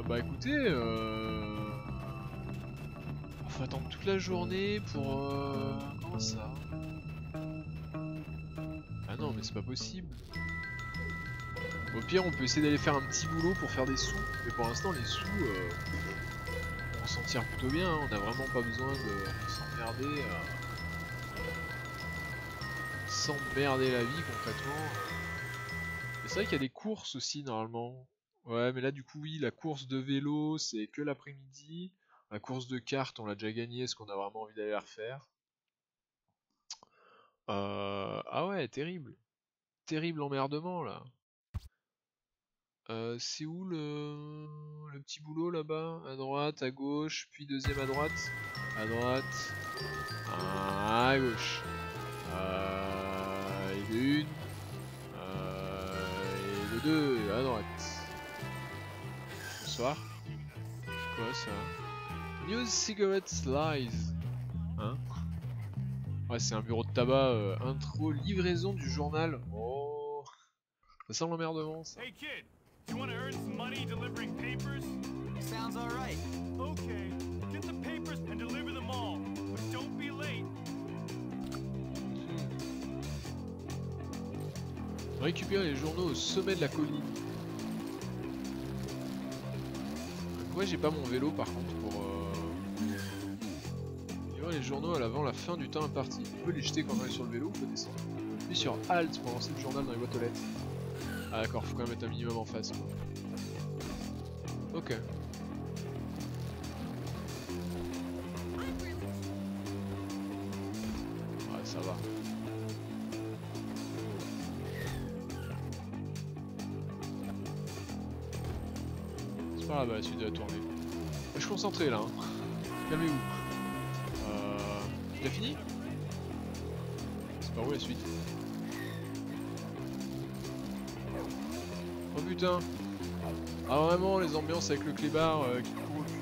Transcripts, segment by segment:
Bah écoutez, faut attendre toute la journée pour... Comment ça? Ah non mais c'est pas possible. Au pire on peut essayer d'aller faire un petit boulot pour faire des sous, mais pour l'instant les sous, on s'en tire plutôt bien, hein. On a vraiment pas besoin de s'emmerder, s'emmerder la vie concrètement. Et c'est vrai qu'il y a des courses aussi normalement. Ouais mais là du coup oui, la course de vélo c'est que l'après-midi. La course de cartes on l'a déjà gagnée, est-ce qu'on a vraiment envie d'aller la refaire? Ah ouais, terrible. Terrible emmerdement là. C'est où le petit boulot là-bas? À droite, à gauche, puis deuxième à droite. À droite. À gauche. Et de une. Et de deux, à droite. Bonsoir. Quoi ça? News Cigarette Slice. Hein? Ouais, c'est un bureau de tabac. Intro, livraison du journal. Oh, ça sent l'emmerdement ça. Hey kid, do you want to earn some money delivering papers? Sounds alright. Okay, get the papers and deliver them all, but don't be late. Récupérer les journaux au sommet de la colline. Pourquoi j'ai pas mon vélo par contre pour livrer les journaux avant la fin du temps imparti. On peut les jeter quand on est sur le vélo ou faut descendre. Puis sur Alt pour lancer le journal dans les boîtes aux lettres. Ah d'accord, faut quand même être un minimum en face quoi. Ok. Ouais ça va. C'est pas grave la suite de la tournée. Je suis concentré là, hein. Calmez-vous. T'as fini? C'est par où la suite? Oh putain! Ah vraiment les ambiances avec le clébard qui court au cul.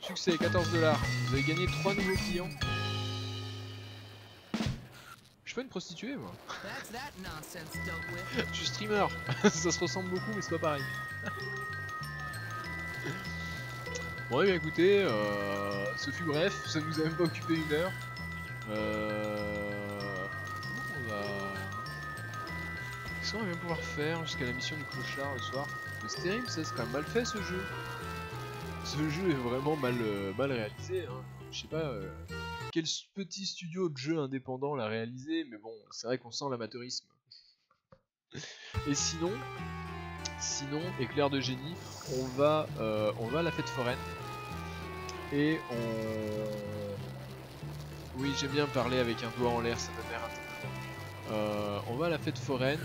Succès, 14 $. Vous avez gagné 3 nouveaux clients. Je suis pas une prostituée moi. That's that nonsense dealt with. Je suis streamer. Ça se ressemble beaucoup mais c'est pas pareil. Bon, bah écoutez, ce fut bref, ça nous a même pas occupé 1 heure. On va... Qu'est-ce qu'on va bien pouvoir faire jusqu'à la mission du clochard le soir? C'est terrible ça, c'est quand même mal fait ce jeu. Ce jeu est vraiment mal réalisé, hein. Je sais pas quel petit studio de jeu indépendant l'a réalisé, mais bon, c'est vrai qu'on sent l'amateurisme. Et sinon, éclair de génie, on va à la fête foraine. Et oui, j'aime bien parler avec un doigt en l'air, ça donne l'air intéressant. On va à la fête foraine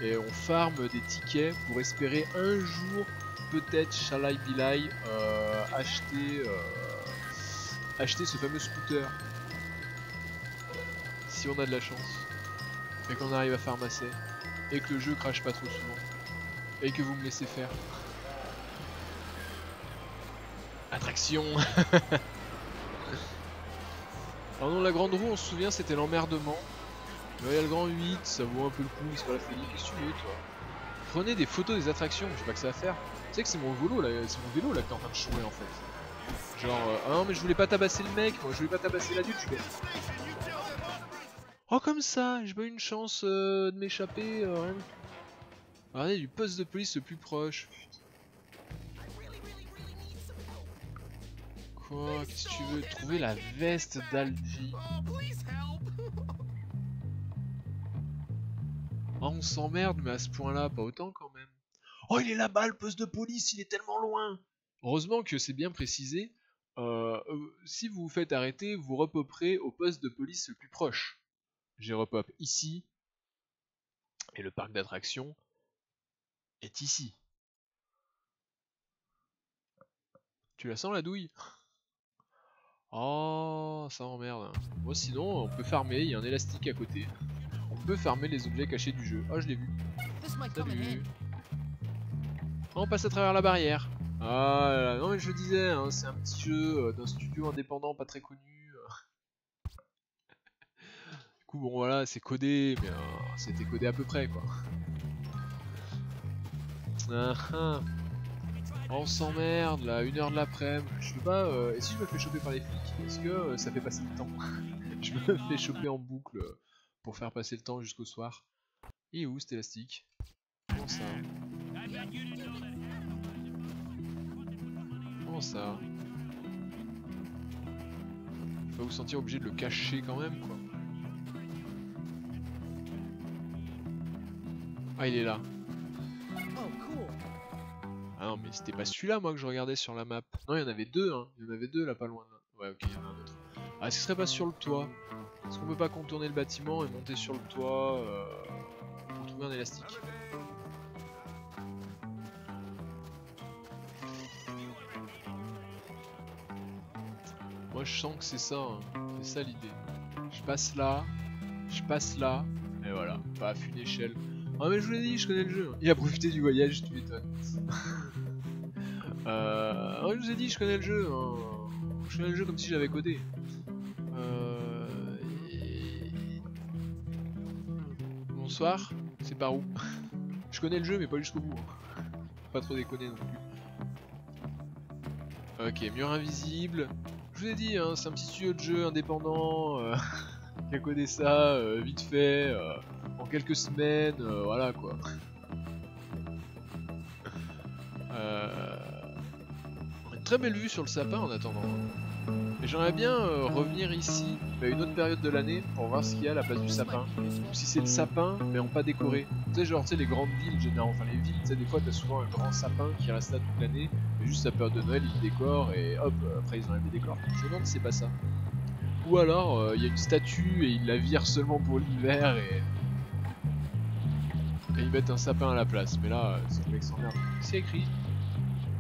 et on farme des tickets pour espérer un jour, peut-être, Shalai Bilai, acheter ce fameux scooter. Si on a de la chance. Et qu'on arrive à farmasser. Et que le jeu crache pas trop souvent. Et que vous me laissez faire. Attraction. Alors non, la grande roue, on se souvient, c'était l'emmerdement. Mais il y a le grand 8, ça vaut un peu le coup, c'est pas la folie. Qu'est-ce que tu veux, toi? Prenez des photos des attractions, je sais pas que ça va faire. Tu sais que c'est mon vélo là, que t'es en train de chouer en fait. Genre, ah non mais je voulais pas tabasser le mec, moi je voulais pas tabasser l'adulte, je vais... Oh comme ça, j'ai pas eu une chance de m'échapper, rien du tout. Regardez, du poste de police le plus proche. Quoi? Qu'est-ce que tu veux? Trouver la veste d'Algie. Oh, on s'emmerde, mais à ce point-là, pas autant quand même. Oh, il est là-bas, le poste de police, il est tellement loin. Heureusement que c'est bien précisé. Si vous vous faites arrêter, vous repoperez au poste de police le plus proche. J'ai repop ici. Et le parc d'attractions est ici. Tu la sens la douille? Oh, ça m'emmerde. Moi sinon, on peut farmer, il y a un élastique à côté. On peut farmer les objets cachés du jeu. Oh, je l'ai vu. Salut. Oh, on passe à travers la barrière. Ah là là, non mais je disais, hein, c'est un petit jeu d'un studio indépendant pas très connu. Du coup, bon voilà, c'est codé, mais c'était codé à peu près quoi. Ah, ah. On s'emmerde là, 1h de l'après-midi. Je peux pas. Et si je me fais choper par les flics, est-ce que ça fait passer le temps? Je me fais choper en boucle pour faire passer le temps jusqu'au soir. Et où cet élastique? Comment ça? Comment ça? Faut pas vous sentir obligé de le cacher quand même quoi. Ah il est là. Ah non mais c'était pas celui-là moi que je regardais sur la map. Non il y en avait deux hein. Il y en avait deux là pas loin de là. Ouais ok il y en a un autre. Ah est-ce que ce serait pas sur le toit? Est-ce qu'on peut pas contourner le bâtiment et monter sur le toit pour trouver un élastique? Moi je sens que c'est ça, hein. C'est ça l'idée. Je passe là, et voilà, paf, une échelle. Ah mais je vous l'ai dit, je connais le jeu. Il a profité du voyage, tu m'étonnes. Je vous ai dit, je connais le jeu. Hein. Je connais le jeu comme si j'avais codé. Bonsoir, c'est par où? Je connais le jeu mais pas jusqu'au bout. Hein. Pas trop déconner non plus. Ok, mur invisible. Je vous ai dit, hein, c'est un petit studio de jeu indépendant qui a codé ça vite fait, en quelques semaines, voilà quoi. Une très belle vue sur le sapin en attendant. Et j'aimerais bien revenir ici, à une autre période de l'année, pour voir ce qu'il y a à la place du sapin. Ou si c'est le sapin, mais en pas décoré. Tu sais, genre, tu sais, les grandes villes, généralement, enfin les villes, tu sais, des fois, t'as souvent un grand sapin qui reste là toute l'année, et juste à la période de Noël, ils le décorent, et hop, après ils enlèvent les décors. Je me demande si c'est pas ça. Ou alors, il y a une statue, et ils la virent seulement pour l'hiver, et ils mettent un sapin à la place. Mais là, c'est le mec s'emmerde. C'est écrit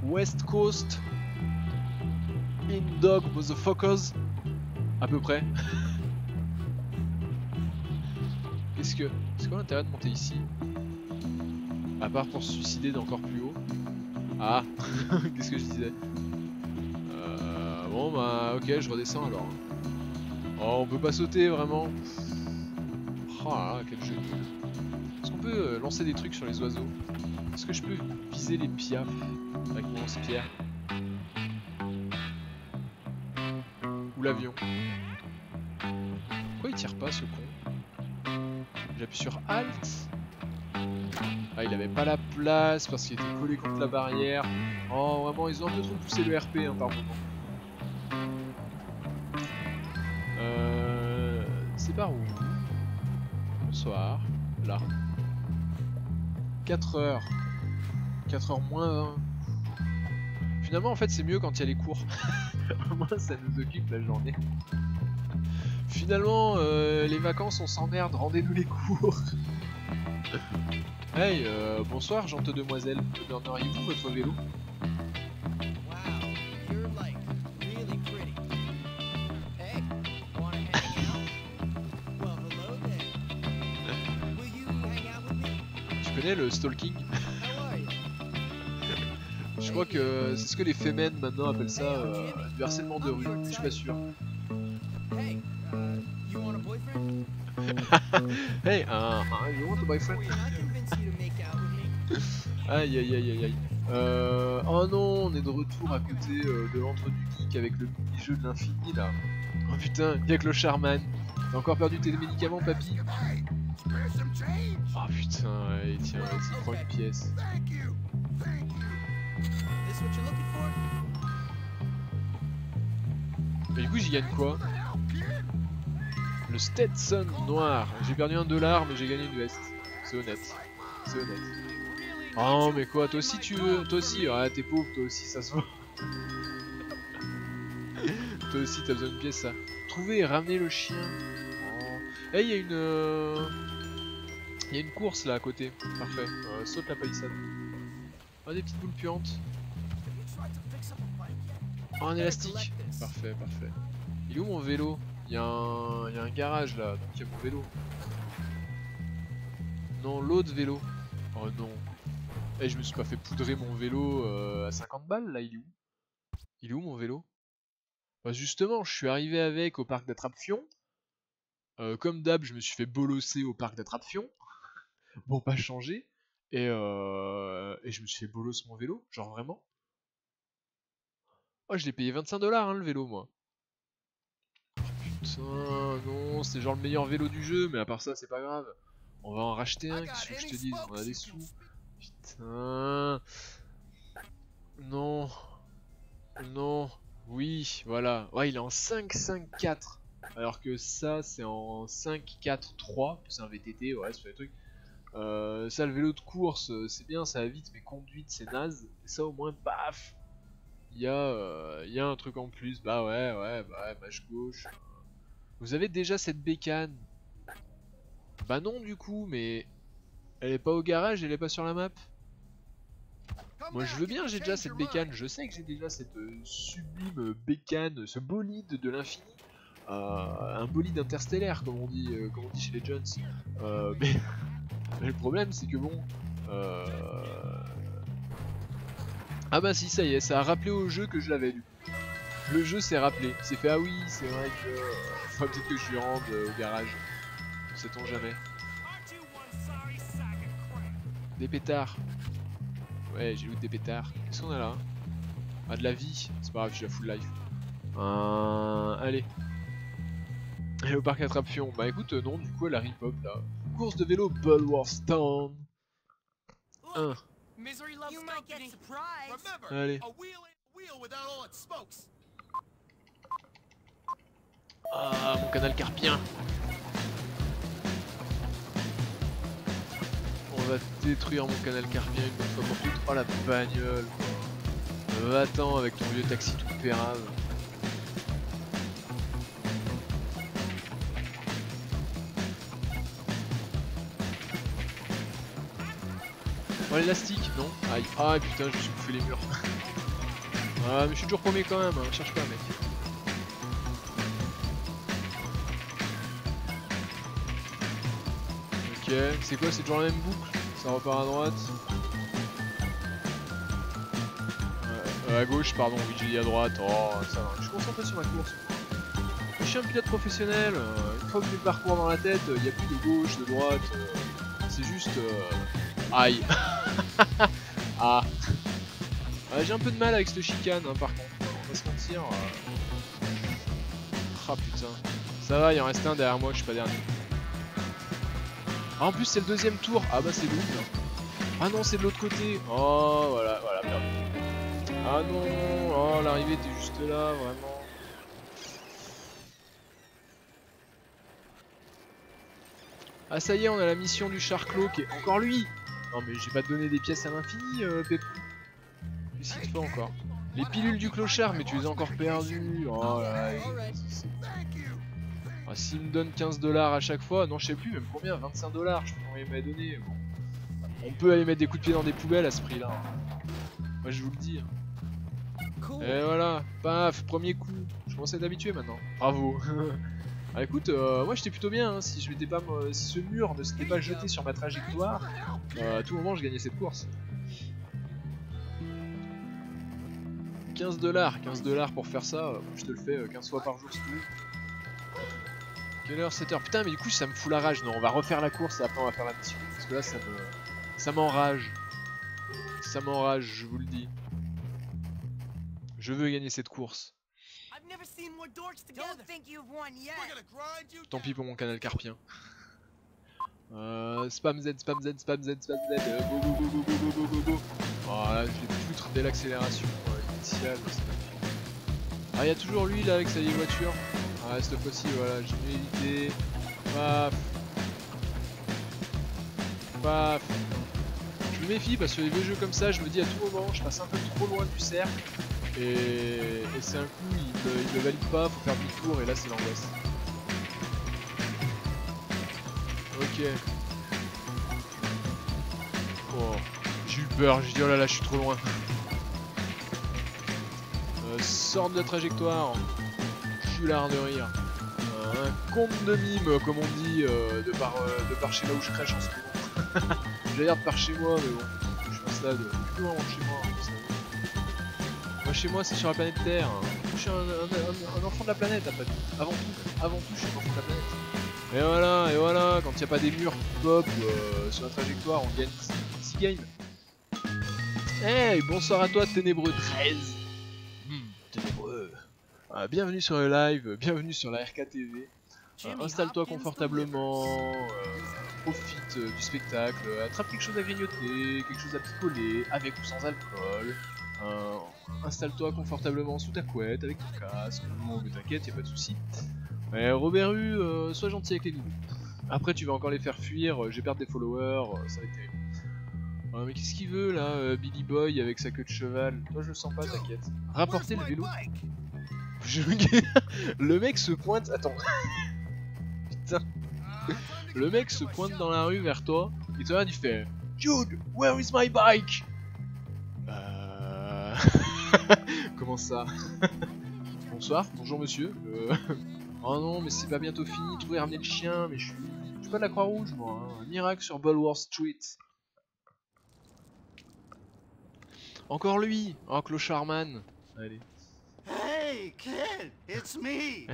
West Coast In Dog Motherfuckers. À peu près. C'est quoi l'intérêt de monter ici? À part pour se suicider d'encore plus haut. Ah. Qu'est-ce que je disais? Bon bah ok, je redescends alors. Oh, on peut pas sauter vraiment. Oh là là, quel jeu. Est-ce qu'on peut lancer des trucs sur les oiseaux? Est-ce que je peux viser les piafs avec mon lance-pierre? Ou l'avion? Pourquoi il tire pas ce con? J'appuie sur Alt. Ah, il avait pas la place parce qu'il était collé contre la barrière. Oh, vraiment, ils ont un peu trop poussé le RP hein, par moment. C'est par où? Bonsoir. Là. 4h. 4h moins 20. Finalement, en fait, c'est mieux quand il y a les cours. Au moins, ça nous occupe la journée. Finalement, les vacances, on s'emmerde. Rendez-nous les cours. Hey, bonsoir, gentille demoiselle. Donneriez-vous votre vélo? Tu connais le stalking? Je crois que c'est ce que les femmes maintenant appellent ça du harcèlement de rue, je suis pas sûr. Hey, you want a boyfriend? Aïe aïe aïe aïe aïe. Oh non, on est de retour à côté de l'entre du geek avec le mini-jeu de l'infini là. Oh putain, y'a que le Charman. T'as encore perdu tes médicaments, papy? Oh putain, allez, tiens, vas-y, prends une pièce. Mais du coup, j'y gagne quoi? Le Stetson noir. J'ai perdu $1, mais j'ai gagné une veste. C'est honnête. C'est honnête. Oh, mais quoi? Toi aussi, tu veux? Toi aussi? Ah, t'es pauvre, toi aussi, ça se voit. Toi aussi, t'as besoin d'une pièce, ça. Trouver et ramener le chien. Oh. Eh, il y a une course là à côté. Parfait. Saute la palissade. Oh, des petites boules puantes. Oh, un élastique. Parfait, parfait. Il est où mon vélo? Il y a un garage là, donc il y a mon vélo. Non, l'autre vélo. Oh non. Eh, je me suis pas fait poudrer mon vélo à 50 balles là, il est où? Il est où mon vélo? Bah justement, je suis arrivé avec au parc d'attrape-fion. Comme d'hab, je me suis fait bolosser au parc d'attrape-fion. Bon, pas changer. Et je me suis fait bolos mon vélo, genre vraiment. Oh, je l'ai payé 25 $ hein, le vélo, moi. Oh, putain, non, c'est genre le meilleur vélo du jeu, mais à part ça, c'est pas grave. On va en racheter un, qu'est-ce que je te dis, on a des sous. Putain. Non. Non. Oui, voilà. Ouais, il est en 5-5-4. Alors que ça, c'est en 5-4-3. C'est un VTT, ouais, c'est le truc. Ça, le vélo de course, c'est bien, ça va vite, mais conduite, c'est naze. Et ça, au moins, paf, il y a un truc en plus. Bah ouais, mâche gauche. Vous avez déjà cette bécane? Bah non, du coup, mais elle est pas au garage, elle est pas sur la map. Moi, je veux bien, j'ai déjà cette bécane. Je sais que j'ai déjà cette sublime bécane, ce bolide de l'infini. Un bolide interstellaire, comme on dit chez les Jones. Mais le problème, c'est que bon. Ah bah si, ça y est, ça a rappelé au jeu que je l'avais lu. Le jeu s'est rappelé. C'est fait, ah oui, c'est vrai que. Faut peut-être que je lui rende au garage. Sait-on jamais. Des pétards. Ouais, j'ai loot des pétards. Qu'est-ce qu'on a là? Ah, de la vie. C'est pas grave, j'ai la full life. Allez. Allez au parc attrape-fion. Bah écoute, non, du coup, elle a rip-hop là. Course de vélo Bulworth Town. 1. Misery loves company. Allez. Ah, mon canal carpien. On va détruire mon canal carpien une bonne fois pour toutes. Oh la bagnole. Va-t'en avec ton vieux taxi tout pérave. Oh l'élastique, non? Aïe, ah putain, je me suis bouffé les murs. Ah mais je suis toujours paumé quand même, hein. Cherche pas mec. Ok, c'est quoi? C'est toujours la même boucle? Ça repart à droite. À gauche, pardon, oui j'ai dit à droite. Oh ça va, je suis concentré sur ma course. Je suis un pilote professionnel, une fois que j'ai le parcours dans la tête, il n'y a plus de gauche, de droite. C'est juste... Aïe. Ah. J'ai un peu de mal avec cette chicane hein, par contre, on va se mentir. Ah putain. Ça va, il en reste un derrière moi, je suis pas dernier. Ah, en plus c'est le deuxième tour. Ah bah c'est double. Ah non, c'est de l'autre côté. Oh voilà, merde. Ah non, oh l'arrivée était juste là, vraiment. Ah ça y est, on a la mission du Charclos qui est encore lui. Non mais j'ai pas donné des pièces à l'infini, Pépou. Qu'est-ce qu'il te fait encore? Les pilules du clochard, mais tu les as encore perdues. Oh là là. Ah, s'il me donne 15 $ à chaque fois, non je sais plus même combien, 25 $, je sais pas combien il m'a donné. Bon. On peut aller mettre des coups de pied dans des poubelles à ce prix là. Moi je vous le dis. Et voilà, paf, premier coup. Je commence à être habitué maintenant. Bravo. Ah écoute, moi j'étais plutôt bien, hein. Si je m'étais pas, si ce mur ne s'était pas jeté sur ma trajectoire, à tout moment je gagnais cette course. 15 $ pour faire ça, je te le fais 15 fois par jour si tu veux. Quelle heure? 7 h. Putain mais du coup ça me fout la rage. Non, on va refaire la course et après on va faire la mission. Parce que là ça m'enrage. Ça m'enrage, je vous le dis. Je veux gagner cette course. Tant pis pour mon canal carpien. Spam Z. Go. Oh là je vais foutre dès l'accélération initiale. Ah y'a toujours lui là avec sa vieille voiture. Ah cette fois-ci voilà, j'ai mieux évité. Paf. Paf. Je me méfie parce que les vieux jeux comme ça, je me dis à tout moment, je passe un peu trop loin du cercle. Et c'est un coup, il ne valide pas, faut faire demi-tour et là c'est l'angoisse. Ok. Oh, j'ai eu peur, j'ai dit oh là là, je suis trop loin. Sors de la trajectoire. Je suis l'art de rire. Un conte de mime, comme on dit, de par chez là où je crèche en ce moment. J'allais dire de par chez moi, mais bon, je pense là de plus loin de chez moi. Moi chez moi c'est sur la planète Terre. Je suis un enfant de la planète avant tout je suis un enfant de la planète. Et voilà, quand il n'y a pas des murs qui pop sur la trajectoire, on gagne 6 games. Hey, bonsoir à toi Ténébreux 13. Ténébreux Bienvenue sur le live, bienvenue sur la RKTV. Jimmy Installe-toi Hopkins confortablement, profite du spectacle, attrape quelque chose à grignoter, quelque chose à picoler, avec ou sans alcool. Installe-toi confortablement sous ta couette, avec ton casque, non mais t'inquiète, y'a pas de soucis. Robert U, sois gentil avec les nouveaux. Après tu vas encore les faire fuir, j'ai perdu des followers, ça va être terrible. Mais qu'est-ce qu'il veut là, Billy Boy avec sa queue de cheval? Toi je le sens pas, t'inquiète. Rapporter le vélo. Le mec se pointe. Attends. Putain. Le mec se pointe dans la rue vers toi. Et toi, il fait Dude, where is my bike? Comment ça? Bonsoir, bonjour monsieur. Oh non, mais c'est pas bientôt fini. Trouvez ramener le chien. Mais je suis pas de la Croix-Rouge, moi. Hein. Un miracle sur Bulworth Street. Encore lui. Oh, Clocharman. Allez. Hey, kid, it's me.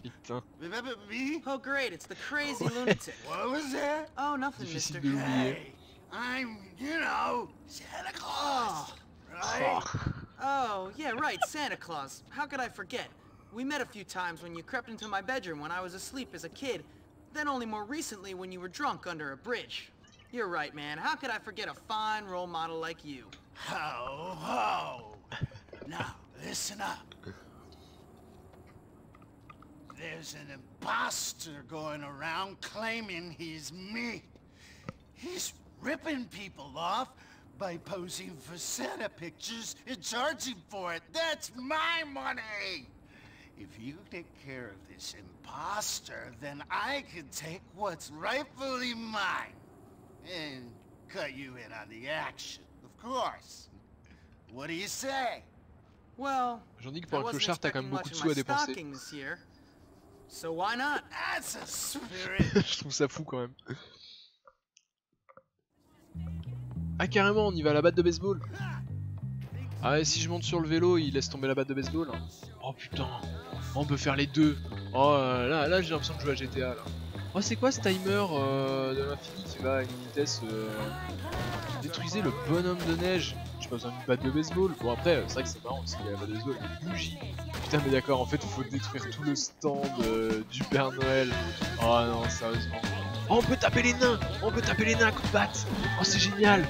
Putain. Remember me? Oh, great, it's the crazy lunatic. What was that? Oh, nothing, Difficile mister. de l'oublier. Hey, I'm, Santa Claus, right? Oh, yeah, right, Santa Claus. How could I forget? We met a few times when you crept into my bedroom when I was asleep as a kid, then only more recently when you were drunk under a bridge. You're right, man. How could I forget a fine role model like you? Ho, ho. Now, listen up. There's an imposter going around claiming he's me. He's ripping people off by posing for Santa pictures and charging for it. That's my money! If you take care of this imposter, then I can take what's rightfully mine. And cut you in on the action, of course. What do you say? Well, J'en dis que I pour un wasn't clochard, t'as quand expecting même beaucoup much de in sous my à dépenser. stocking this year. So why not? That's a spirit. Je trouve ça fou quand même. Ah carrément, on y va à la batte de baseball. Ah et si je monte sur le vélo, il laisse tomber la batte de baseball. Oh putain, on peut faire les deux. Oh là j'ai l'impression de jouer à GTA là. Oh c'est quoi ce timer de l'infini qui va à une vitesse détruisez le bonhomme de neige. J'ai pas besoin d'une batte de baseball. Bon après c'est vrai que c'est marrant parce qu'il y a la batte de baseball, une bougie. Putain mais d'accord, en fait il faut détruire tout le stand du Père Noël. Oh non sérieusement. Oh, on peut taper les nains. On peut taper les nains à coups de batte. Oh c'est génial.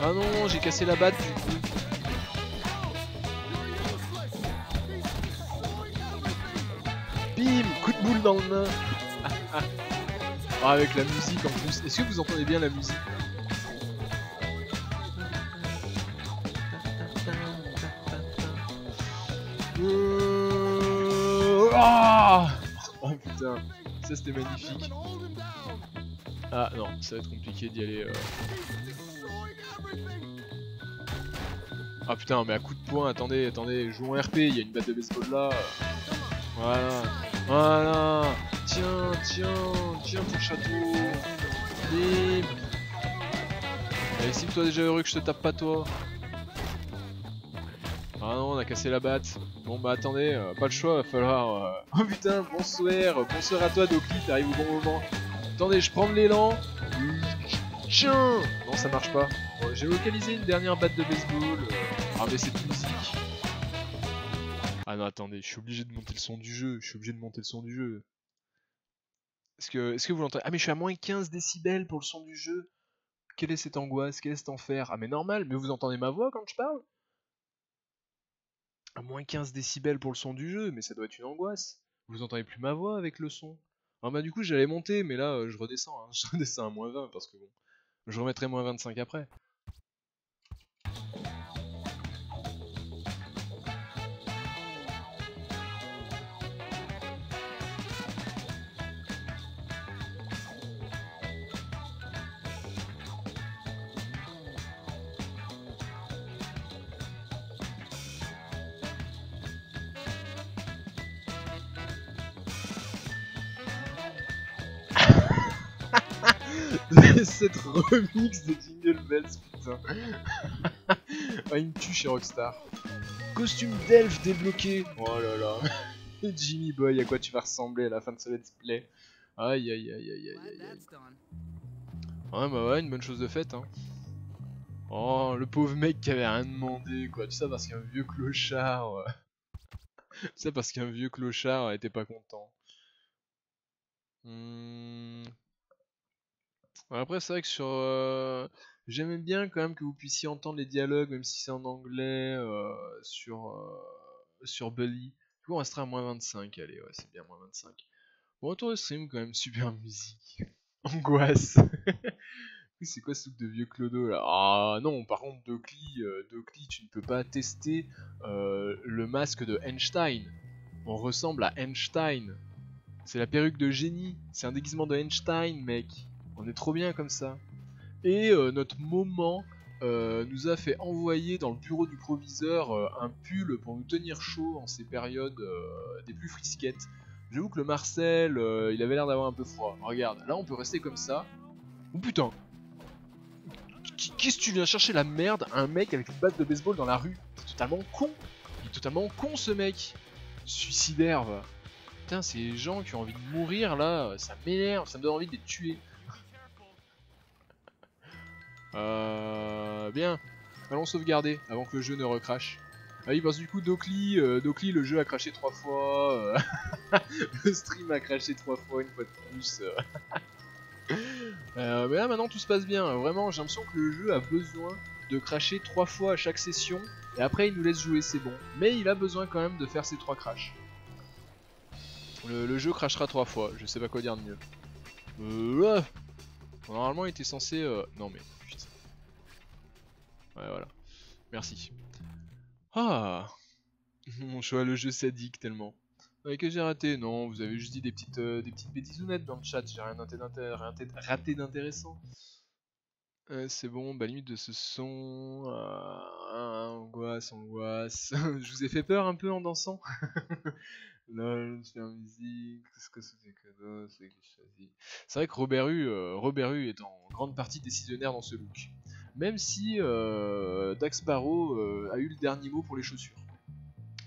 Ah non, j'ai cassé la batte du coup. Bim, coup de boule dans le nain. Ah, avec la musique en plus. Est-ce que vous entendez bien la musique? Oh putain, ça c'était magnifique. Ah non, ça va être compliqué d'y aller. Ah putain, mais à coup de poing, attendez, jouons en RP, il y a une batte de baseball là. Voilà. Tiens ton château. Bim. Allez, estime-toi déjà heureux que je te tape pas toi. Ah non, on a cassé la batte. Bon bah attendez, pas le choix, va falloir... Oh putain, bonsoir à toi Doki, t'arrives au bon moment. Attendez, je prends de l'élan. Tiens. Non, ça marche pas. Bon, j'ai localisé une dernière batte de baseball. Ah mais cette musique. Ah non, attendez, je suis obligé de monter le son du jeu. Est-ce que vous l'entendez? Ah mais je suis à moins 15 décibels pour le son du jeu. Quelle est cette angoisse? Quel est cet enfer? Ah mais normal, mais vous entendez ma voix quand je parle? À moins 15 décibels pour le son du jeu, mais ça doit être une angoisse. Vous entendez plus ma voix avec le son. Ah bah du coup j'allais monter, mais là je redescends. Hein. Je redescends à moins 20 parce que bon, je remettrai moins 25 après. Cette remix de Jingle Bells, putain. Ah, il me tue chez Rockstar. Costume d'elfe débloqué. Oh là là. Jimmy Boy, à quoi tu vas ressembler à la fin de ce let's play? Aïe. Glad that's done. Ouais bah ouais, une bonne chose de faite hein. Oh, le pauvre mec qui avait rien demandé, quoi. Tout ça parce qu'un vieux clochard. Tout ça parce qu'un vieux clochard était pas content. Hmm. Après, c'est vrai que sur. J'aimais bien quand même que vous puissiez entendre les dialogues, même si c'est en anglais, sur Bully. Du coup, on restera à moins 25. Allez, ouais, c'est bien, moins 25. Bon, retour de stream, quand même, super musique. Angoisse. C'est quoi ce truc de vieux clodo là? Ah non, par contre, Docli, tu ne peux pas tester le masque de Einstein. On ressemble à Einstein. C'est la perruque de génie. C'est un déguisement de Einstein, mec. On est trop bien comme ça. Et notre moment nous a fait envoyer dans le bureau du proviseur un pull pour nous tenir chaud en ces périodes des plus frisquettes. J'avoue que le Marcel, il avait l'air d'avoir un peu froid. Regarde, là on peut rester comme ça. Oh putain! Qu'est-ce que tu viens chercher la merde à un mec avec une batte de baseball dans la rue? C'est totalement con! Il est totalement con ce mec! Suicidaire va! Putain, ces gens qui ont envie de mourir là, ça m'énerve, ça me donne envie de les tuer. Bien. Allons sauvegarder avant que le jeu ne recrache. Ah oui, parce que du coup, Docli, le jeu a craché 3 fois. Le stream a craché 3 fois, une fois de plus. Mais là, maintenant, tout se passe bien. Vraiment, j'ai l'impression que le jeu a besoin de cracher 3 fois à chaque session. Et après, il nous laisse jouer, c'est bon. Mais il a besoin quand même de faire ces 3 crashs. Le jeu crashera 3 fois, je sais pas quoi dire de mieux. Normalement, il était censé... Non mais... Putain. Ouais, voilà. Merci. Ah. Mon choix, le jeu sadique tellement. Ouais, que j'ai raté? Non, vous avez juste dit des petites bêtisounettes dans le chat, j'ai rien raté d'intéressant. C'est bon, bah limite de ce son... angoisse, angoisse. Je vous ai fait peur un peu en dansant? LOL, je fais en musique, qu'est-ce que c'était que ça, c'est que je choisis. C'est vrai que Robert Hue est en grande partie décisionnaire dans ce look. Même si Dax Sparrow a eu le dernier mot pour les chaussures.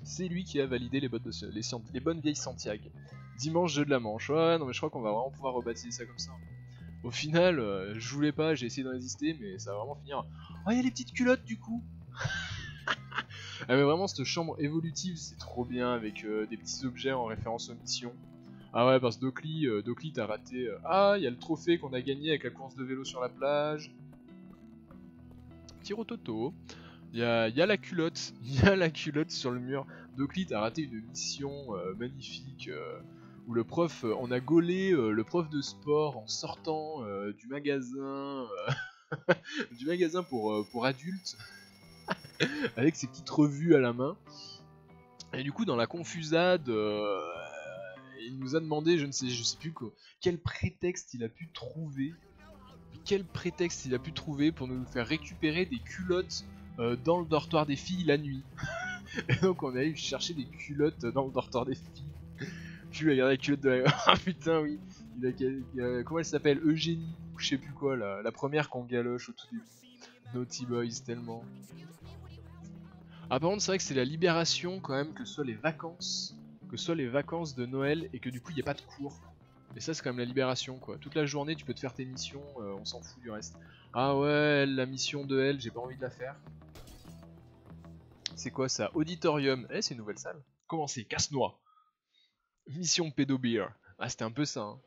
C'est lui qui a validé les bonnes vieilles Santiago. Dimanche, jeu de la Manche. Ouais, non mais je crois qu'on va vraiment pouvoir rebaptiser ça comme ça. Au final, je voulais pas, j'ai essayé de résister, mais ça va vraiment finir... Oh, il y a les petites culottes du coup. Ah mais vraiment, cette chambre évolutive, c'est trop bien, avec des petits objets en référence aux missions. Ah ouais, parce que Docli t'as raté... Ah, il y a le trophée qu'on a gagné avec la course de vélo sur la plage. Petit rototo. Il y a la culotte, il y a la culotte sur le mur. Docli t'as raté une mission magnifique où le prof, on a gaulé le prof de sport en sortant du magasin, du magasin pour adultes, avec ses petites revues à la main. Et du coup, dans la confusade, il nous a demandé, je sais plus quoi, quel prétexte il a pu trouver. Quel prétexte il a pu trouver pour nous faire récupérer des culottes dans le dortoir des filles la nuit. Et donc on est allé chercher des culottes dans le dortoir des filles. Puis regarder la culotte de la... Ah putain oui, comment elle s'appelle, Eugénie, ou je sais plus quoi, la première qu'on galoche au tout début. Naughty Boys tellement. Ah par contre c'est vrai que c'est la libération quand même, que ce soit les vacances de Noël et que du coup il n'y a pas de cours. Et ça c'est quand même la libération quoi. Toute la journée tu peux te faire tes missions, on s'en fout du reste. Ah ouais, la mission de elle, j'ai pas envie de la faire. C'est quoi ça? Auditorium. Eh, c'est une nouvelle salle. Comment c'est? Casse-noix. Mission Pédobeer. Ah, c'était un peu ça. Hein.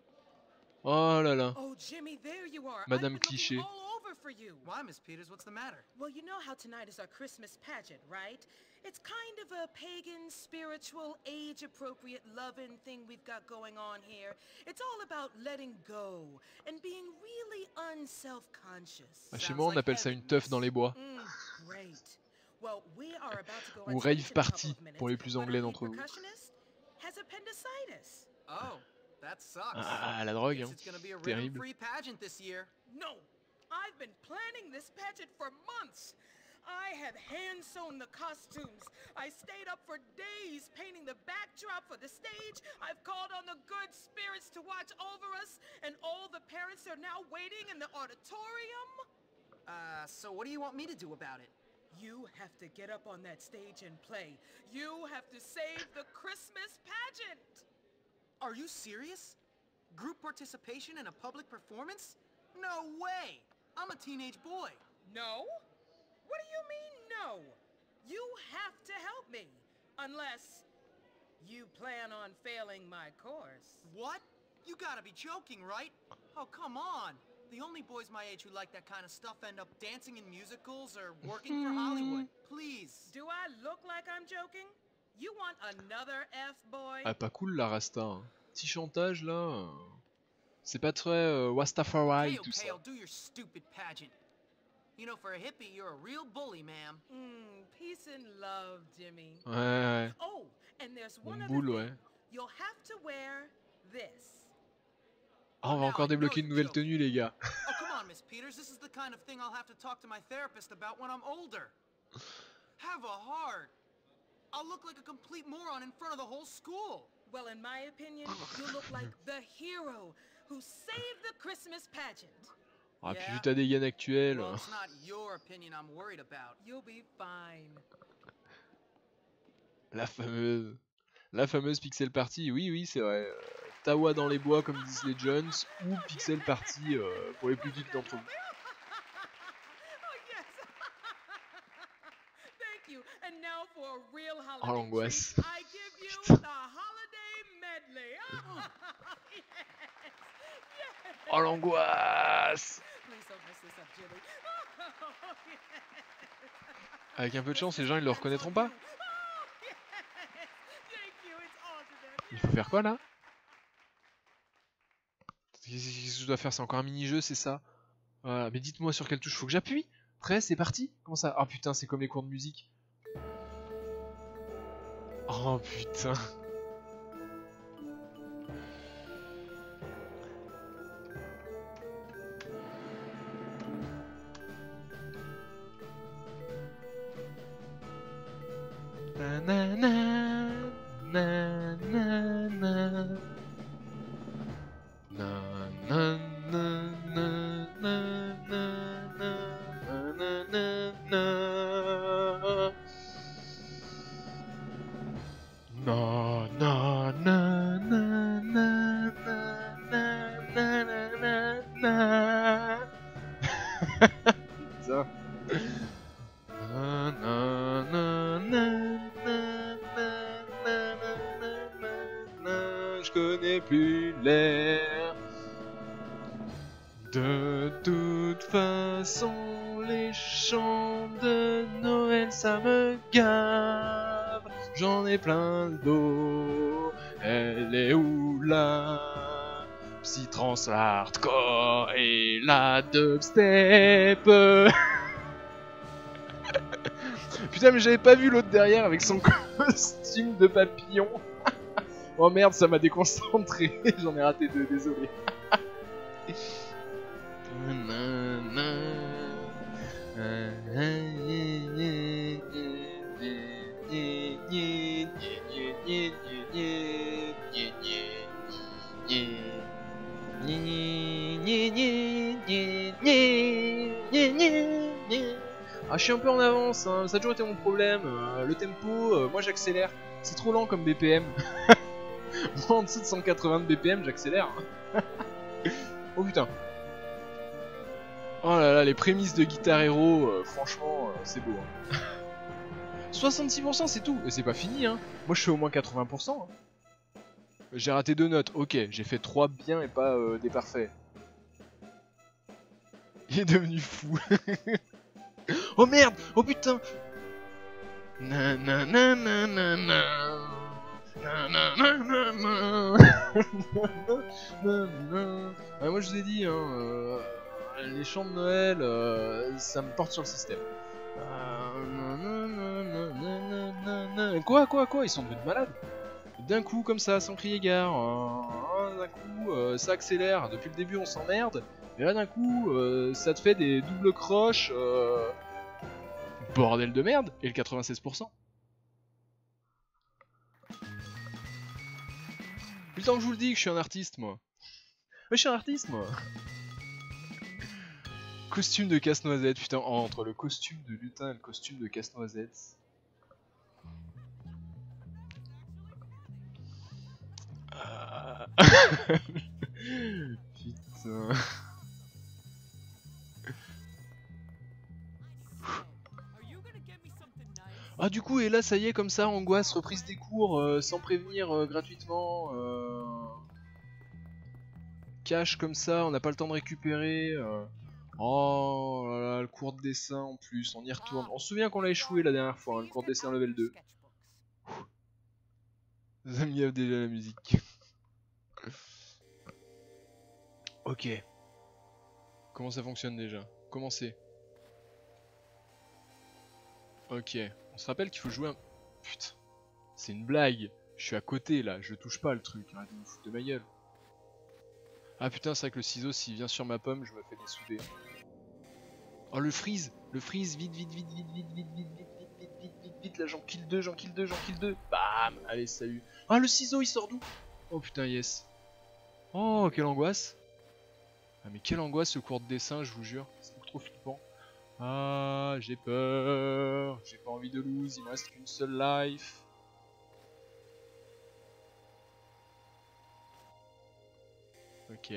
Oh là là. Oh, Jimmy, there you are. Madame I've been Cliché. looking all over for you. Why, Miss Peters? What's the matter? Well, you know how tonight is our Christmas pageant, right? It's kind of a pagan, spiritual, age-appropriate, loving thing we've got going on here. It's all about letting go and being really unself-conscious. Ah, chez moi, on appelle ça une teuf dans les bois. Great. Well, we are about to go Ou on rave stage in a couple party of minutes, pour les plus but anglais our lead d'entre vous. percussionist has appendicitis. Oh, that sucks. Ah, la drogue, Guess hein. it's gonna be a Terrible. rhythm-free pageant this year. No! I've been planning this pageant for months! I have hand-sewn the costumes. I stayed up for days painting the backdrop for the stage. I've called on the good spirits to watch over us, and all the parents are now waiting in the auditorium. So what do you want me to do about it? You have to get up on that stage and play. You have to save the Christmas pageant! Are you serious? Group participation in a public performance? No way! I'm a teenage boy. No? me. Unless you plan on failing my course. What? You gotta be joking, right? Oh, come on. The only boys my age who like that kind of stuff end up dancing in musicals or working for Hollywood. Please. Do I look like I'm joking? You want another F-boy? Ah, pas cool la Rasta. Hein. Petit chantage là. C'est pas très Rastafari Okay, tout okay, ça. I'll do your stupid pageant. You know, for a hippie, you're a real bully, ma'am. Peace and love, Jimmy. Ouais, ouais. Oh, and there's one Une other boule, thing. ouais. You'll have to wear this. Ah, on va encore débloquer une nouvelle tenue, les gars. Oh, come on, Miss Peters. This is the kind of thing I'll have to talk to my therapist about when I'm older. Have a heart. I'll look like a complete moron in front of the whole school. Well, in my opinion, you look like the hero who saved the Christmas pageant. Ah, puis Yeah. vu ta dégaine actuelle. Well, it's not your opinion I'm worried about. You'll be fine. La fameuse Pixel Party. Oui, oui, c'est vrai. Tawa dans les bois, comme disent les Jones, ou Pixel Party pour les plus geeks d'entre vous. Oh, yes. Thank you. And now for a real holiday Oh, l'angoisse. treat, I give you the holiday medley. Yes. Yes. Oh, l'angoisse! Please don't mess this up, Jimmy. Oh, yes. Avec un peu de chance, les gens ils le reconnaîtront pas. Oh, yes. Thank you. It's alternate. Il faut faire quoi là? Qu'est-ce que je dois faire? C'est encore un mini-jeu, c'est ça? Voilà, mais dites-moi sur quelle touche faut que j'appuie? Prêt, c'est parti? Comment ça? Ah putain, c'est comme les cours de musique. Oh putain. Na na na na na na. Na na na na na na na na na na. Na na na na na na na na na na. Ça. Na na na na na na na na na. Je connais plus l'air. De toute façon, les chants de Noël, ça me gave. J'en ai plein le dos. Elle est où la psytrance hardcore et la dubstep? Putain, mais j'avais pas vu l'autre derrière avec son costume de papillon. Oh merde, ça m'a déconcentré. J'en ai raté deux, désolé. Ah, je suis un peu en avance, hein. Ça a toujours été mon problème. Le tempo, moi j'accélère. C'est trop lent comme BPM. Moi en dessous de 180 de BPM, j'accélère. Oh putain. Oh là là, les prémices de Guitar Hero, franchement, c'est beau. Hein. 66% c'est tout, et c'est pas fini, hein. Moi je suis au moins 80%. Hein. J'ai raté 2 notes, ok, j'ai fait 3 bien et pas des parfaits. Il est devenu fou. Oh merde, oh putain. Na na na na na na. Na na na na na. Ouais, moi je vous ai dit, hein, les chants de Noël, ça me porte sur le système. Quoi, ils sont devenus malades. D'un coup, comme ça, sans crier gare. D'un coup, ça accélère. Depuis le début, on s'emmerde. Et là, d'un coup, ça te fait des doubles croches. Bordel de merde. Et le 96%. Plus le temps que je vous le dis que je suis un artiste, moi. Mais je suis un artiste, moi. Costume de casse-noisette, putain, entre le costume de lutin et le costume de casse-noisette. Putain. Ah du coup, et là ça y est, comme ça, angoisse, reprise des cours, sans prévenir, gratuitement. Cash comme ça, on n'a pas le temps de récupérer. Oh là là, le cours de dessin en plus, on y retourne. On se souvient qu'on l'a échoué la dernière fois, hein, le cours de dessin level 2. Ça me gave déjà la musique. Ok. Comment ça fonctionne déjà? Comment c'est? Ok. On se rappelle qu'il faut jouer un... Putain. C'est une blague. Je suis à côté là, je touche pas le truc. Arrête de me foutre de ma gueule. Ah putain, c'est vrai que le ciseau, s'il vient sur ma pomme, je me fais dessouder. Oh le freeze, vite, vite, vite, vite, vite, vite, vite, vite, vite, vite, vite, vite, vite, là j'en kill 2, j'en kill 2, j'en kill 2. Bam. Allez, salut. Ah le ciseau, il sort d'où? Oh putain, yes. Oh, quelle angoisse. Ah mais quelle angoisse ce cours de dessin, je vous jure. C'est beaucoup trop flippant. Ah, j'ai peur. J'ai pas envie de lose, il me reste qu'une seule life. Ok.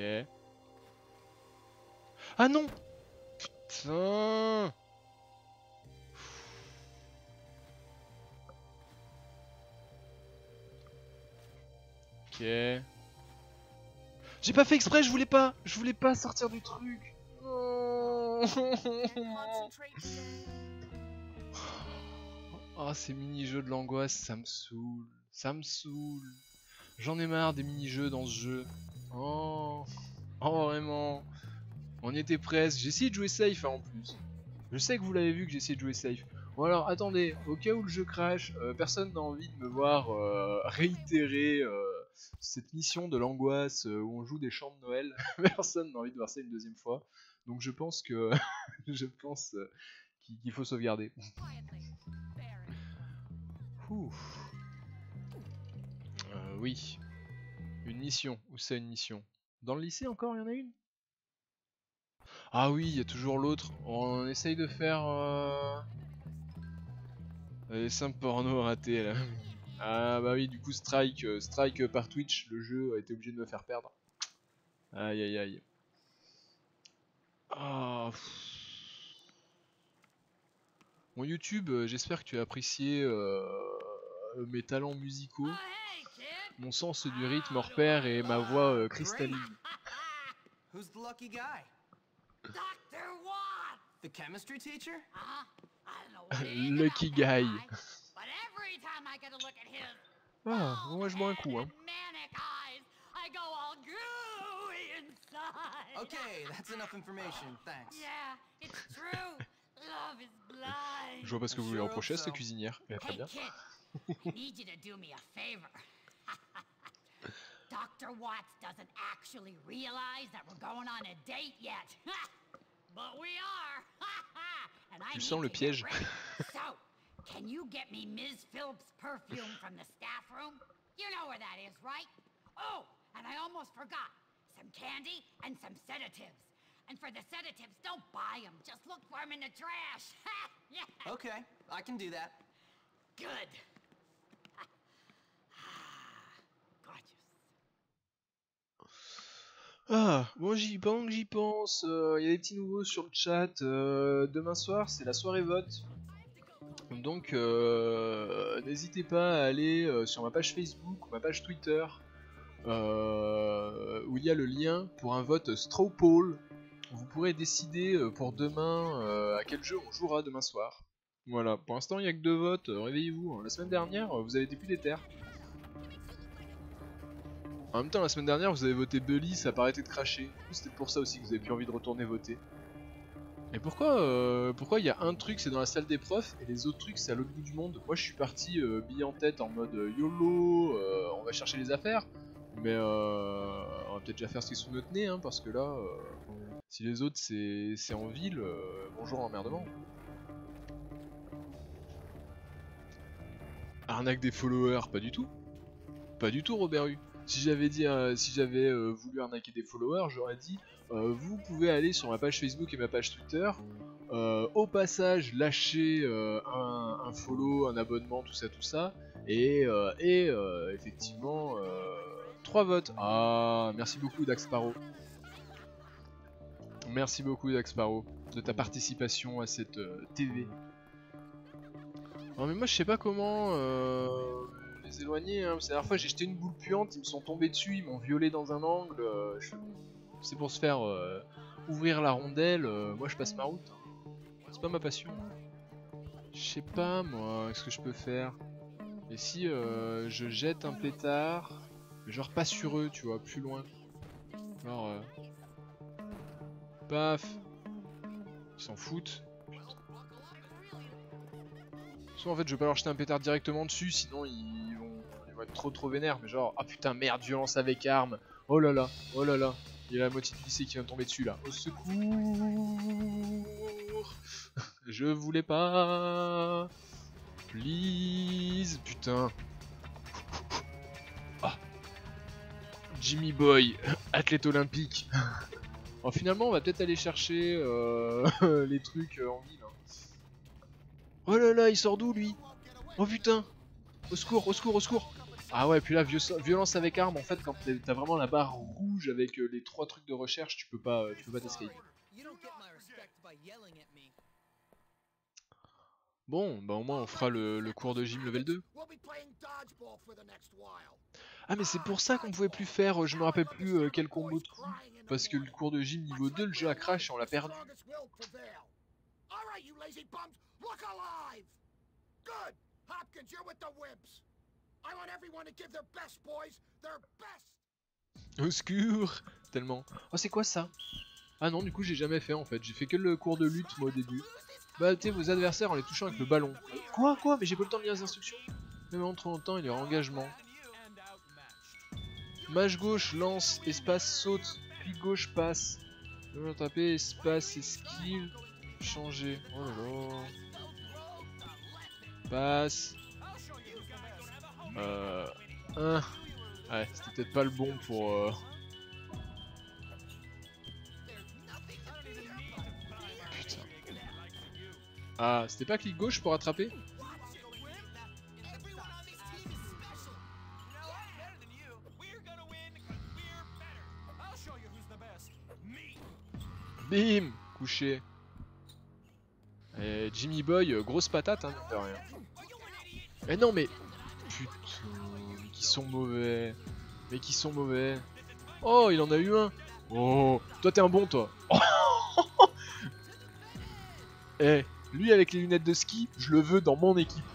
Ah non. Putain. Ok. J'ai pas fait exprès, je voulais pas sortir du truc. Oh, oh ces mini-jeux de l'angoisse, ça me saoule. Ça me saoule. J'en ai marre des mini-jeux dans ce jeu. Oh, oh vraiment. On y était presque. J'ai essayé de jouer safe hein, en plus. Je sais que vous l'avez vu que j'ai essayé de jouer safe. Bon alors attendez, au cas où le jeu crash, personne n'a envie de me voir réitérer cette mission de l'angoisse où on joue des chants de Noël. Personne n'a envie de voir ça une deuxième fois. Donc je pense que je pense qu'il faut sauvegarder. Ouf. Oui. Une mission. Où c'est une mission? Dans le lycée encore, il y en a une? Ah oui, il y a toujours l'autre. On essaye de faire les simples porno ratés là. Ah bah oui, du coup strike par Twitch, le jeu a été obligé de me faire perdre. Aïe aïe aïe. Ah. Bon YouTube, j'espère que tu as apprécié mes talents musicaux, mon sens du rythme hors pair et ma voix cristalline. Who's the lucky guy? Dr. Watt! The chemistry teacher? I don't know what it is Lucky about that guy. but every time I get a look at his Ah, moi je bois un coup hein. manic eyes, I go all gooey inside. Okay, that's enough information. Thanks. Yeah, it's true. Love is blind. Je vois pas ce que vous voulez reprocher à cette cuisinière. Elle est très Hey bien. kid, I need you to do me a favor. Dr. Watts doesn't actually realize that we're going on a date yet. But we are. And I Tu need sens le to get piège. ready. So, can you get me Ms. Phillips' perfume from the staff room? You know where that is, right? Oh, and I almost forgot. Some candy and some sedatives. And for the sedatives, don't buy them. Just look for them in the trash. Yeah. Okay, I can do that. Good. Gorgeous. Ah, bon pendant que j'y pense, il y a des petits nouveaux sur le chat. Demain soir, c'est la soirée vote. Donc, n'hésitez pas à aller sur ma page Facebook ou ma page Twitter, où il y a le lien pour un vote straw poll. Vous pourrez décider pour demain à quel jeu on jouera demain soir. Voilà, pour l'instant il n'y a que 2 votes, réveillez-vous. La semaine dernière, vous avez été plus déter. En même temps, la semaine dernière, vous avez voté Bully, ça paraît de cracher. C'était pour ça aussi que vous avez plus envie de retourner voter. Et pourquoi il y a un truc c'est dans la salle des profs et les autres trucs c'est à l'autre bout du monde? Moi je suis parti bille en tête en mode YOLO, on va chercher les affaires. Mais on va peut-être déjà faire ce qui est sous notre nez hein, parce que là, si les autres c'est en ville, bonjour emmerdement. Arnaque des followers, pas du tout. Pas du tout Robert U. Si j'avais voulu arnaquer des followers, j'aurais dit vous pouvez aller sur ma page Facebook et ma page Twitter. Au passage, lâcher un follow, un abonnement, tout ça. Et effectivement, 3 votes. Ah, merci beaucoup Daxparo. Merci beaucoup Daxparo de ta participation à cette TV. Non mais moi je sais pas comment les éloigner, hein. Parce que la dernière fois j'ai jeté une boule puante, ils me sont tombés dessus, ils m'ont violé dans un angle. C'est pour se faire ouvrir la rondelle, moi je passe ma route. Hein. C'est pas ma passion. Je sais pas moi, qu'est-ce que je peux faire? Et si je jette un pétard, mais genre pas sur eux, tu vois, plus loin. Genre paf. Ils s'en foutent. Soit en fait je vais pas leur jeter un pétard directement dessus, sinon ils vont être trop vénères. Mais genre, ah putain merde, violence avec arme. Oh là là, oh là là. Il y a la moitié du lycée qui vient de tomber dessus là. Au secours. Je voulais pas. Please. Putain. Ah. Jimmy Boy, athlète olympique. Alors finalement on va peut-être aller chercher les trucs en ville. Hein. Oh là là, il sort d'où lui? Oh putain. Au secours, au secours, au secours. Ah ouais, puis là, violence avec arme, en fait, quand t'as vraiment la barre rouge avec les 3 trucs de recherche, tu peux pas t'escape. Bon, bah au moins on fera le cours de gym level 2. Ah mais c'est pour ça qu'on pouvait plus faire, je me rappelle plus quel combo de coups. Parce que le cours de gym niveau 2, le jeu a crash et on l'a perdu. Au secours. Tellement. Oh c'est quoi ça? Ah non du coup j'ai jamais fait en fait, j'ai fait que le cours de lutte moi au début. Battez vos adversaires en les touchant avec le ballon. Quoi? Mais j'ai pas le temps de lire les instructions. Même en trop longtemps il y aura engagement. Mage gauche, lance, espace, saute. Clic gauche, passe. Taper, espace, esquive. Changer. Oh là là. Passe. Ouais, c'était peut-être pas le bon pour... Putain. Ah, c'était pas clic gauche pour attraper? Bim! Couché. Et Jimmy Boy, grosse patate, hein, de rien. Eh non mais... Putain, mais qui sont mauvais. Mais qui sont mauvais. Oh, il en a eu un. Oh, toi t'es un bon toi. Eh, lui avec les lunettes de ski, je le veux dans mon équipe.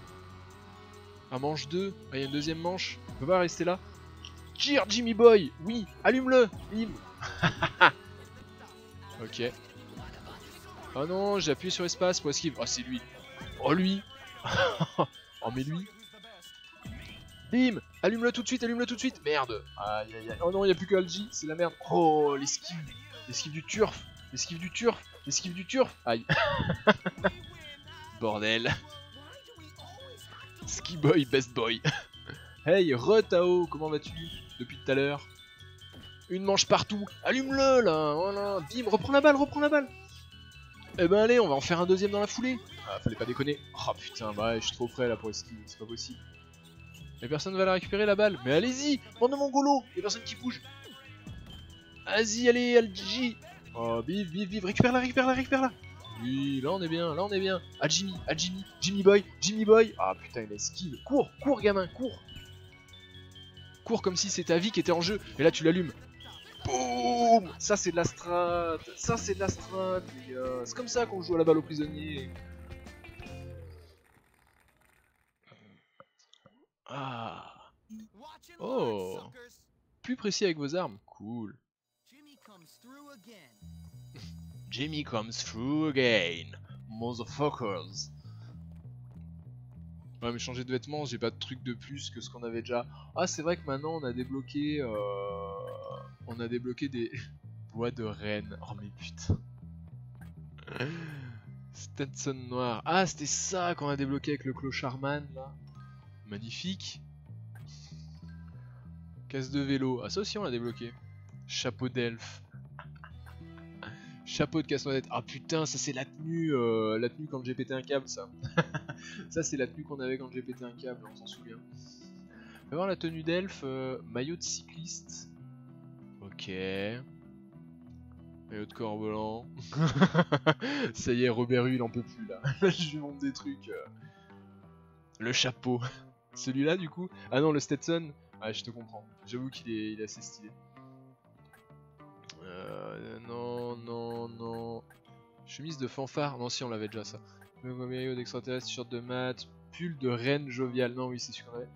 Un manche 2, il y a une deuxième manche. On peut pas rester là. Tire Jimmy Boy, oui, allume-le. Bim. Ok. Oh non, j'ai appuyé sur espace pour esquive. Oh c'est lui. Oh lui. Oh mais lui. Bim. Allume-le tout de suite, allume-le tout de suite. Merde. Aïe aïe aïe. Oh non, il n'y a plus que Algie, c'est la merde. Oh, l'esquive. L'esquive du turf. L'esquive du turf. L'esquive du turf. Aïe. Bordel. Ski boy, best boy. Hey, re-Tao, comment vas-tu depuis tout à l'heure? Une manche partout. Allume-le là. Voilà. Bim, reprends la balle, reprends la balle. Eh ben allez, on va en faire un deuxième dans la foulée. Ah, fallait pas déconner. Oh putain, bah je suis trop près là pour esquive, c'est pas possible. Mais personne va la récupérer la balle. Mais allez-y, bande de mongolos, y'a personne qui bouge. Vas-y, allez, Algie. Oh, vive, vive, vive, récupère-la, récupère-la, récupère-la. Oui, là on est bien, là on est bien. Ah Jimmy, Jimmy Boy, Jimmy Boy. Ah putain, il esquive. Cours, cours gamin, cours. Cours comme si c'était ta vie qui était en jeu. Et là tu l'allumes. Boum. Ça c'est de la strat. Ça c'est de la strat, les gars. C'est comme ça qu'on joue à la balle aux prisonniers. Ah. Oh. Plus précis avec vos armes. Cool. Jimmy comes through again. Motherfuckers. Ouais mais changer de vêtements, j'ai pas de truc de plus que ce qu'on avait déjà. Ah c'est vrai que maintenant on a débloqué des bois de rennes. Oh mais putain. Stetson noir. Ah c'était ça qu'on a débloqué avec le clocharman là. Magnifique. Casse de vélo. Ah ça aussi on l'a débloqué. Chapeau d'elfe. Chapeau de casse-noisette. Ah putain, ça c'est la tenue quand j'ai pété un câble ça. Ça c'est la tenue qu'on avait quand j'ai pété un câble, on s'en souvient. On va voir la tenue d'elfe, maillot de cycliste. Ok. Maillot de corps volant. Ça y est, Robert il en peut plus là. Là je lui montre des trucs. Le chapeau. Celui-là du coup. Ah non, le Stetson. Ah, je te comprends. J'avoue qu'il est assez stylé. Non, non, non. Chemise de fanfare. Non, si, on l'avait déjà ça. Maillot d'extraterrestre, t-shirt de maths, pull de reine joviale. Non, oui, c'est sûr qu'on avait.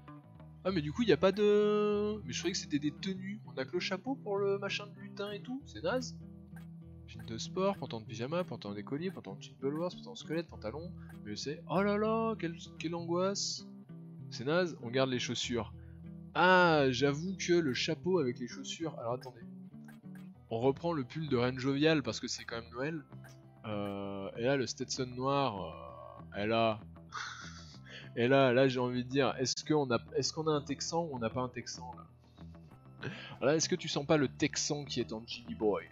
Ah, mais du coup, il n'y a pas de. Mais je croyais que c'était des tenues. On a que le chapeau pour le machin de lutin et tout. C'est naze. Jean de sport, pantalon de pyjama, pantalon d'écolier, pantalon de Chip Bellows, pantalon de squelette, pantalon. Mais c'est. Oh là là, quelle angoisse. C'est naze. On garde les chaussures. Ah, j'avoue que le chapeau avec les chaussures. Alors attendez. On reprend le pull de reine joviale parce que c'est quand même Noël. Et là, le Stetson noir. Et là. Et là, j'ai envie de dire, est-ce qu'on a un Texan ou on n'a pas un Texan là? Là, est-ce que tu sens pas le Texan qui est en Jimmy Boy?